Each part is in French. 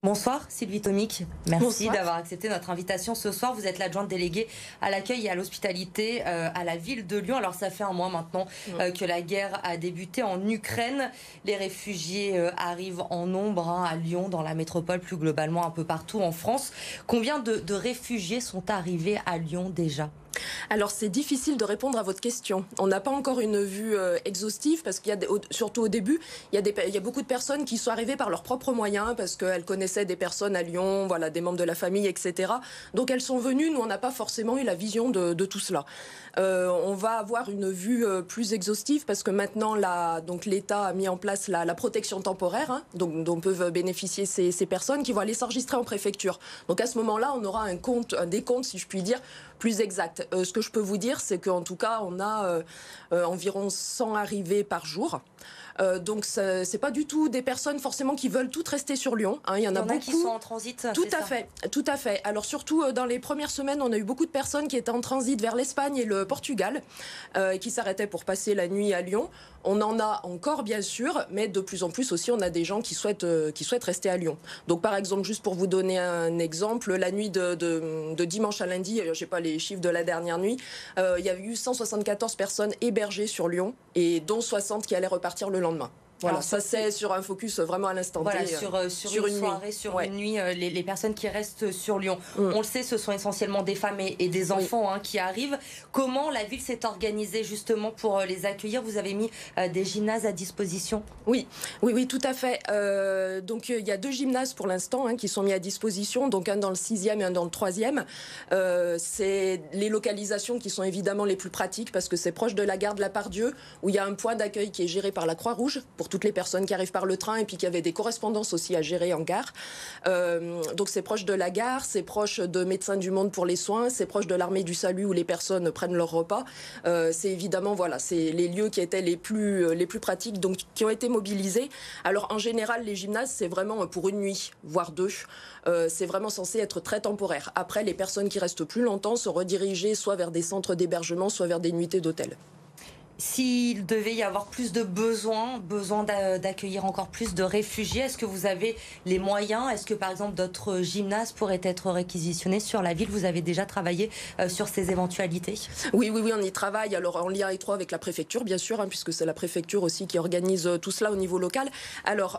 Bonsoir Sylvie Tomic, merci Bonsoir. d'avoir accepté notre invitation ce soir. Vous êtes l'adjointe déléguée à l'accueil et à l'hospitalité à la ville de Lyon. Alors ça fait un mois maintenant que la guerre a débuté en Ukraine. Les réfugiés arrivent en nombre à Lyon, dans la métropole, plus globalement un peu partout en France. Combien de réfugiés sont arrivés à Lyon déjà ? Alors c'est difficile de répondre à votre question. On n'a pas encore une vue exhaustive parce qu'il y a surtout au début, il y a beaucoup de personnes qui sont arrivées par leurs propres moyens parce qu'elles connaissaient des personnes à Lyon, voilà, des membres de la famille, etc. Donc elles sont venues. Nous on n'a pas forcément eu la vision de tout cela. On va avoir une vue plus exhaustive parce que maintenant donc l'État a mis en place la protection temporaire, dont peuvent bénéficier ces personnes qui vont aller s'enregistrer en préfecture. Donc à ce moment-là, on aura un décompte, si je puis dire, plus exact. Ce que je peux vous dire, c'est qu'en tout cas, on a environ 100 arrivées par jour. Donc c'est pas du tout des personnes forcément qui veulent toutes rester sur Lyon. Il y en a beaucoup qui sont en transit. Tout à fait. Alors surtout dans les premières semaines, on a eu beaucoup de personnes qui étaient en transit vers l'Espagne et le Portugal, qui s'arrêtaient pour passer la nuit à Lyon. On en a encore bien sûr, mais de plus en plus aussi, on a des gens qui souhaitent rester à Lyon. Donc par exemple, juste pour vous donner un exemple, la nuit de dimanche à lundi, je n'ai pas les chiffres de la dernière nuit, il y a eu 174 personnes hébergées sur Lyon et dont 60 qui allaient repartir le lendemain. Voilà, alors, ça c'est sur un focus vraiment à l'instant T. Voilà, sur une soirée, sur une nuit, les personnes qui restent sur Lyon. On le sait, ce sont essentiellement des femmes et des enfants qui arrivent. Comment la ville s'est organisée justement pour les accueillir? Vous avez mis des gymnases à disposition? Oui, tout à fait. Donc il y a 2 gymnases pour l'instant qui sont mis à disposition, donc un dans le 6e et un dans le 3e. C'est les localisations qui sont évidemment les plus pratiques parce que c'est proche de la gare de la Part-Dieu où il y a un point d'accueil qui est géré par la Croix-Rouge pour toutes les personnes qui arrivent par le train et puis qui avaient des correspondances aussi à gérer en gare. Donc c'est proche de la gare, c'est proche de Médecins du Monde pour les soins, c'est proche de l'Armée du Salut où les personnes prennent leur repas. C'est évidemment, voilà, c'est les lieux qui étaient les plus pratiques, donc qui ont été mobilisés. Alors en général, les gymnases, c'est vraiment pour une nuit, voire 2. C'est vraiment censé être très temporaire. Après, les personnes qui restent plus longtemps sont redirigées soit vers des centres d'hébergement, soit vers des nuitées d'hôtel. S'il devait y avoir plus de besoin d'accueillir encore plus de réfugiés, est-ce que vous avez les moyens? Est-ce que par exemple d'autres gymnases pourraient être réquisitionnés sur la ville? Vous avez déjà travaillé sur ces éventualités? Oui, on y travaille. Alors en lien étroit avec la préfecture, bien sûr, puisque c'est la préfecture aussi qui organise tout cela au niveau local. Alors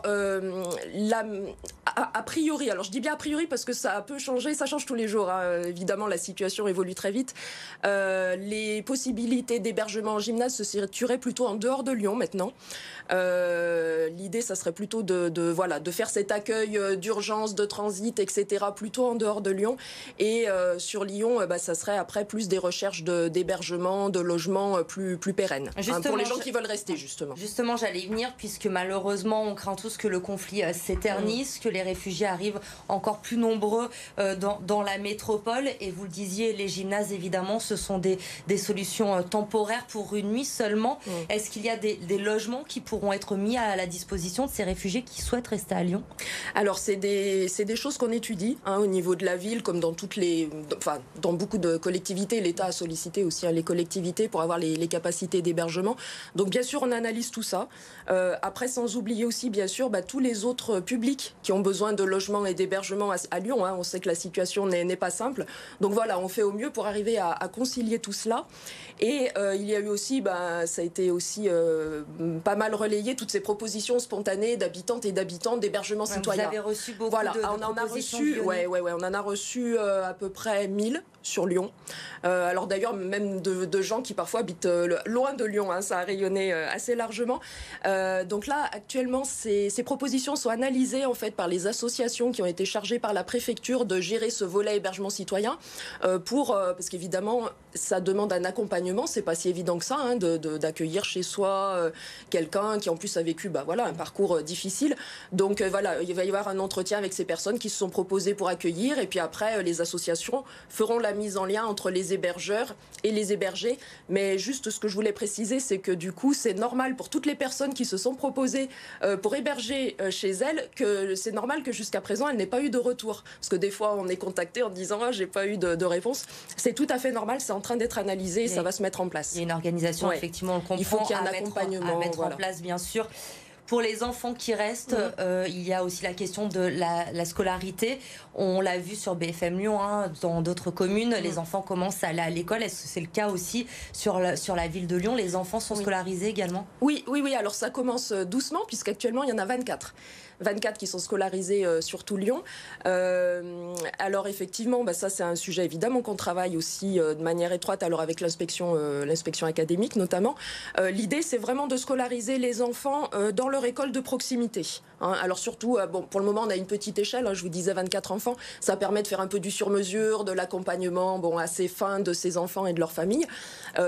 a priori, alors je dis bien a priori parce que ça peut changer, ça change tous les jours. Évidemment, la situation évolue très vite. Les possibilités d'hébergement en gymnase se situerait plutôt en dehors de Lyon maintenant. L'idée, ça serait plutôt de faire cet accueil d'urgence, de transit, etc. plutôt en dehors de Lyon. Et sur Lyon, ça serait après plus des recherches d'hébergement, de logement plus pérennes. Pour les gens qui veulent rester, justement. Justement, j'allais y venir, puisque malheureusement, on craint tous que le conflit s'éternise, que les réfugiés arrivent encore plus nombreux dans la métropole. Et vous le disiez, les gymnases, évidemment, ce sont des solutions temporaires pour une nuit seulement. Est-ce qu'il y a des logements qui pourront être mis à la disposition de ces réfugiés qui souhaitent rester à Lyon? Alors c'est des choses qu'on étudie au niveau de la ville, comme dans dans beaucoup de collectivités. L'État a sollicité aussi les collectivités pour avoir les capacités d'hébergement. Donc bien sûr on analyse tout ça. Après, sans oublier aussi bien sûr tous les autres publics qui ont besoin de logement et d'hébergement à Lyon. On sait que la situation n'est pas simple. Donc voilà, on fait au mieux pour arriver à concilier tout cela. Et il y a eu aussi, ça a été aussi pas mal relayé, toutes ces propositions spontanées d'habitantes et d'habitants d'hébergement citoyen. Vous avez reçu beaucoup de on en a reçu, on en a reçu à peu près 1000 sur Lyon. Alors d'ailleurs, même de gens qui parfois habitent loin de Lyon, ça a rayonné assez largement. Donc là, actuellement, ces propositions sont analysées en fait par les associations qui ont été chargées par la préfecture de gérer ce volet hébergement citoyen parce qu'évidemment, ça demande un accompagnement. C'est pas si évident que ça d'accueillir chez soi quelqu'un qui en plus a vécu un parcours difficile. Donc il va y avoir un entretien avec ces personnes qui se sont proposées pour accueillir et puis après les associations feront la mise en lien entre les hébergeurs et les hébergés. Mais juste ce que je voulais préciser, c'est que du coup c'est normal pour toutes les personnes qui se sont proposées pour héberger chez elles, que c'est normal que jusqu'à présent elles n'aient pas eu de retour, parce que des fois on est contacté en disant j'ai pas eu de réponse. C'est tout à fait normal, c'est en train d'être analysé et ça va se mettre en place. Il y a une organisation, effectivement, on le comprend. Il faut qu'il y ait un accompagnement à mettre en place, bien sûr. Pour les enfants qui restent, il y a aussi la question de la scolarité. On l'a vu sur BFM Lyon, hein, dans d'autres communes, les enfants commencent à aller à l'école. Est-ce que c'est le cas aussi sur la ville de Lyon? Les enfants sont scolarisés également? Oui. Alors ça commence doucement, puisqu'actuellement, il y en a 24 qui sont scolarisés sur tout Lyon. Alors effectivement, ça c'est un sujet évidemment qu'on travaille aussi de manière étroite, alors avec l'inspection académique notamment. L'idée, c'est vraiment de scolariser les enfants dans leur école de proximité. Hein. Alors surtout, pour le moment, on a une petite échelle, hein, je vous disais 24 enfants. Ça permet de faire un peu du sur-mesure, de l'accompagnement assez fin de ces enfants et de leurs familles.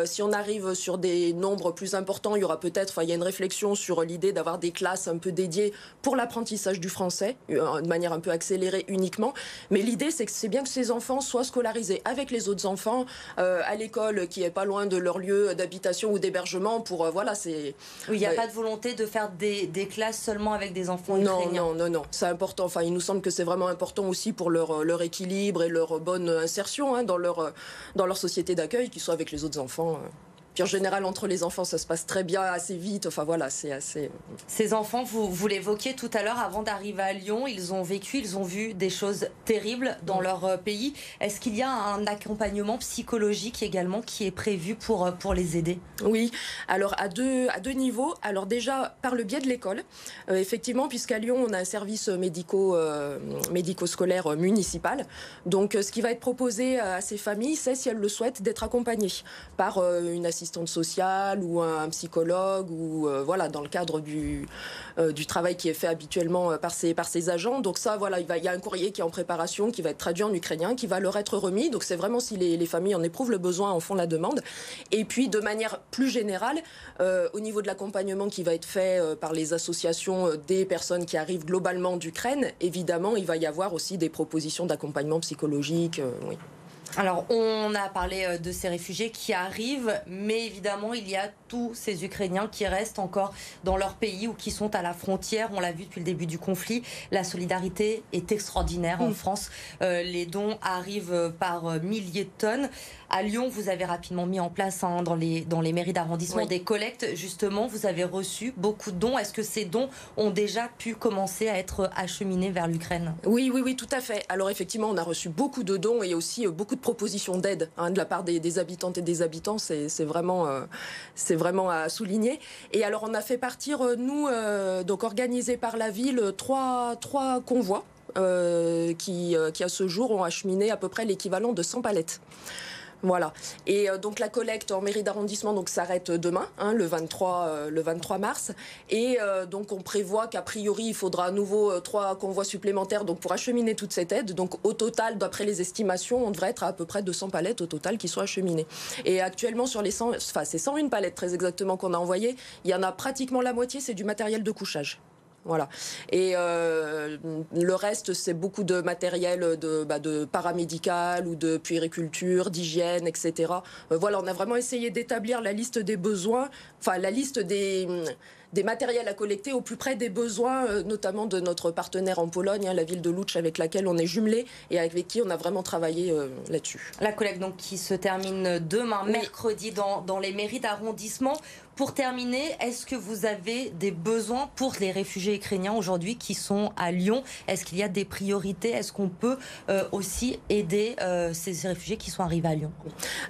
Si on arrive sur des nombres plus importants, il y aura peut-être, il y a une réflexion sur l'idée d'avoir des classes un peu dédiées pour l'apprentissage du français, de manière un peu accélérée uniquement. Mais l'idée, c'est bien que ces enfants soient scolarisés avec les autres enfants à l'école qui est pas loin de leur lieu d'habitation ou d'hébergement pour, Oui, il n'y a pas de volonté de faire des classes seulement avec des enfants ukrainiens. Non, c'est important. Enfin, il nous semble que c'est vraiment important aussi pour leur équilibre et leur bonne insertion dans leur société d'accueil, qu'ils soient avec les autres enfants. Puis en général, entre les enfants, ça se passe très bien, assez vite. Enfin voilà, c'est assez... Ces enfants, vous l'évoquiez tout à l'heure, avant d'arriver à Lyon, ils ont vu des choses terribles dans leur pays. Est-ce qu'il y a un accompagnement psychologique également qui est prévu pour les aider? Oui, alors à deux niveaux. Alors déjà, par le biais de l'école, effectivement, puisqu'à Lyon, on a un service médico-scolaire municipal. Donc ce qui va être proposé à ces familles, c'est, si elles le souhaitent, d'être accompagnées par une assistante sociale ou un psychologue, ou dans le cadre du travail qui est fait habituellement par ces agents. Donc ça, il y a un courrier qui est en préparation, qui va être traduit en ukrainien, qui va leur être remis. Donc c'est vraiment, si les familles en éprouvent le besoin, en font la demande. Et puis de manière plus générale, au niveau de l'accompagnement qui va être fait par les associations des personnes qui arrivent globalement d'Ukraine, évidemment, il va y avoir aussi des propositions d'accompagnement psychologique. Oui. Alors, on a parlé de ces réfugiés qui arrivent, mais évidemment, il y a tous ces Ukrainiens qui restent encore dans leur pays ou qui sont à la frontière. On l'a vu depuis le début du conflit. La solidarité est extraordinaire en France. Les dons arrivent par milliers de tonnes. À Lyon, vous avez rapidement mis en place dans les mairies d'arrondissement des collectes. Justement, vous avez reçu beaucoup de dons. Est-ce que ces dons ont déjà pu commencer à être acheminés vers l'Ukraine? Oui, tout à fait. Alors effectivement, on a reçu beaucoup de dons et aussi beaucoup de propositions d'aide de la part des habitantes et des habitants. C'est vraiment à souligner. Et alors, on a fait partir, nous, donc organisés par la ville, trois convois qui, à ce jour, ont acheminé à peu près l'équivalent de 100 palettes. Voilà. Et donc la collecte en mairie d'arrondissement s'arrête demain, le 23 mars. Et donc on prévoit qu'a priori il faudra à nouveau 3 convois supplémentaires pour acheminer toute cette aide. Donc au total, d'après les estimations, on devrait être à peu près 200 palettes au total qui sont acheminées. Et actuellement sur c'est 101 palettes très exactement qu'on a envoyées, il y en a pratiquement la moitié, c'est du matériel de couchage. Voilà. Et le reste, c'est beaucoup de matériel de paramédical ou de puériculture, d'hygiène, etc. On a vraiment essayé d'établir la liste des besoins, la liste des matériels à collecter au plus près des besoins, notamment de notre partenaire en Pologne, la ville de Łódź, avec laquelle on est jumelé et avec qui on a vraiment travaillé là-dessus. La collecte qui se termine demain, mercredi, dans les mairies d'arrondissement. Pour terminer, est-ce que vous avez des besoins pour les réfugiés ukrainiens aujourd'hui qui sont à Lyon? Est-ce qu'il y a des priorités? Est-ce qu'on peut aussi aider ces réfugiés qui sont arrivés à Lyon?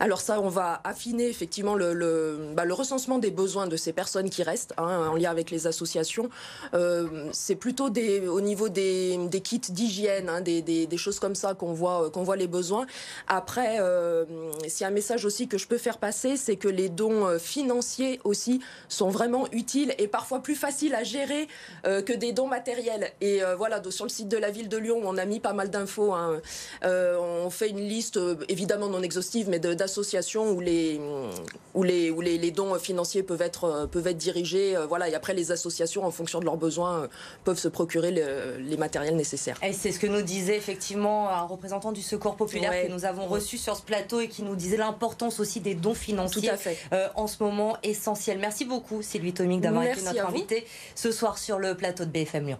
Alors ça, on va affiner effectivement le recensement des besoins de ces personnes qui restent, en lien avec les associations. C'est plutôt au niveau des kits d'hygiène, des choses comme ça qu'on voit les besoins. Après, s'il y a un message aussi que je peux faire passer, c'est que les dons financiers aussi sont vraiment utiles et parfois plus faciles à gérer que des dons matériels. Et sur le site de la ville de Lyon, on a mis pas mal d'infos. On fait une liste, évidemment non exhaustive, mais d'associations où les dons financiers peuvent être dirigés. Et après, les associations, en fonction de leurs besoins, peuvent se procurer les matériels nécessaires. Et c'est ce que nous disait effectivement un représentant du Secours populaire que nous avons reçu sur ce plateau et qui nous disait l'importance aussi des dons financiers en ce moment essentiel. Merci beaucoup Sylvie Tomic d'avoir été notre invitée ce soir sur le plateau de BFM Lyon.